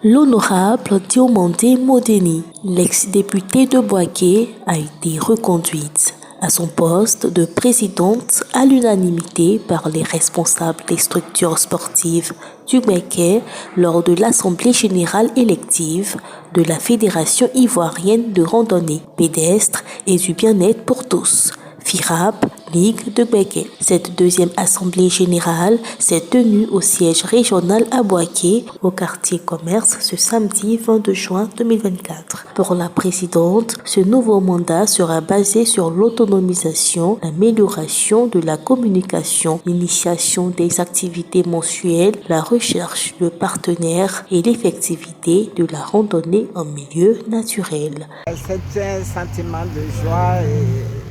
L'honorable Diomandé Modeni, l'ex-députée de Boaké, a été reconduite à son poste de présidente à l'unanimité par les responsables des structures sportives du Béquet lors de l'Assemblée générale élective de la Fédération ivoirienne de randonnée pédestre et du bien-être pour tous. FIRAP, Ligue de Béquet. Cette deuxième assemblée générale s'est tenue au siège régional à Boaké, au quartier commerce, ce samedi 22 juin 2024. Pour la présidente, ce nouveau mandat sera basé sur l'autonomisation, l'amélioration de la communication, l'initiation des activités mensuelles, la recherche de partenaires et l'effectivité de la randonnée en milieu naturel. C'est un sentiment de joie et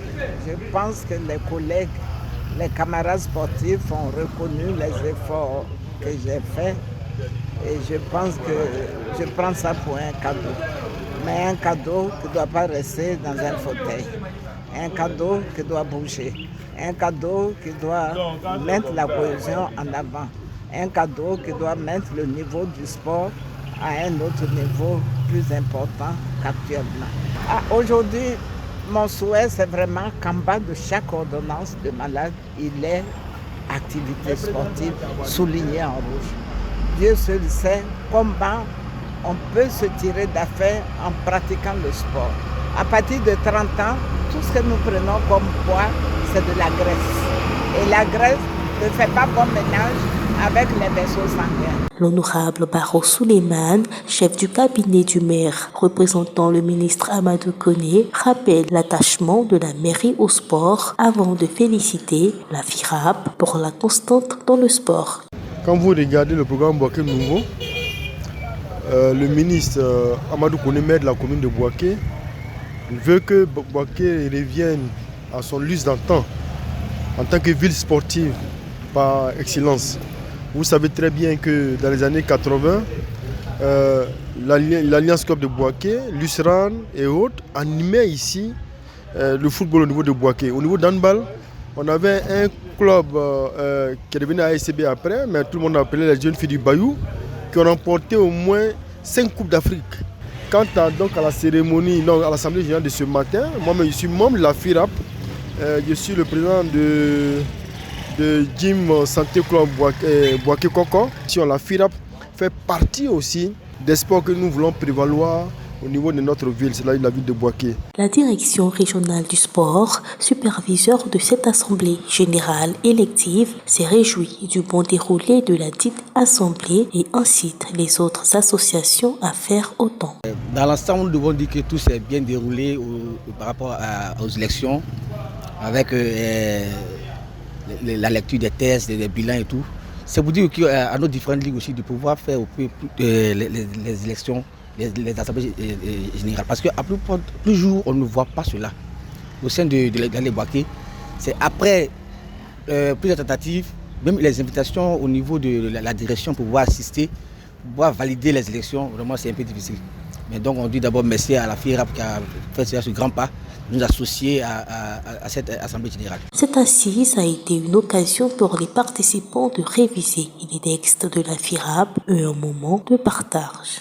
je pense que les collègues, les camarades sportifs ont reconnu les efforts que j'ai faits et je pense que je prends ça pour un cadeau. Mais un cadeau qui ne doit pas rester dans un fauteuil, un cadeau qui doit bouger, un cadeau qui doit mettre la cohésion en avant, un cadeau qui doit mettre le niveau du sport à un autre niveau plus important qu'actuellement. Aujourd'hui, mon souhait, c'est vraiment qu'en bas de chaque ordonnance de malade, il ait activité sportive soulignée en rouge. Dieu seul sait comment on peut se tirer d'affaire en pratiquant le sport. À partir de 30 ans, tout ce que nous prenons comme poids, c'est de la graisse. Et la graisse ne fait pas bon ménage avec les vaisseaux sanguins. L'honorable Baro Souleymane, chef du cabinet du maire, représentant le ministre Amadou Koné, rappelle l'attachement de la mairie au sport avant de féliciter la FIRAP pour la constante dans le sport. Quand vous regardez le programme Boaké Nouveau, le ministre Amadou Koné, maire de la commune de Boaké, veut que Boaké revienne à son lustre d'antan en tant que ville sportive par excellence. Vous savez très bien que dans les années 80, l'Alliance Club de Boaké, l'USRAN et autres animaient ici le football au niveau de Boaké. Au niveau d'handball, on avait un club qui est devenu ASCB après, mais tout le monde appelait les jeunes filles du Bayou, qui ont remporté au moins 5 Coupes d'Afrique. Quant à la cérémonie, à l'Assemblée générale de ce matin, moi-même je suis membre de la FIRAP, je suis le président de Gym Santé Club Boaké Koko. La FIRAP fait partie aussi des sports que nous voulons prévaloir au niveau de notre ville, c'est la ville de Boaké. La direction régionale du sport, superviseur de cette assemblée générale élective, s'est réjouie du bon déroulé de la dite assemblée et incite les autres associations à faire autant. Dans l'ensemble, nous devons dire que tout s'est bien déroulé par rapport aux élections, avec la lecture des tests, des bilans et tout. C'est pour dire qu'à nos différentes ligues aussi de pouvoir faire les élections, les assemblées générales. Parce qu'à plus jour, on ne voit pas cela. Au sein de l'Allée Boaké, c'est après plusieurs tentatives, même les invitations au niveau de la direction pour pouvoir assister, pour pouvoir valider les élections, vraiment c'est un peu difficile. Mais donc on dit d'abord merci à la FIRAP qui a fait ce grand pas, de nous associer à cette assemblée générale. Cette assise a été une occasion pour les participants de réviser les textes de la FIRAP et un moment de partage.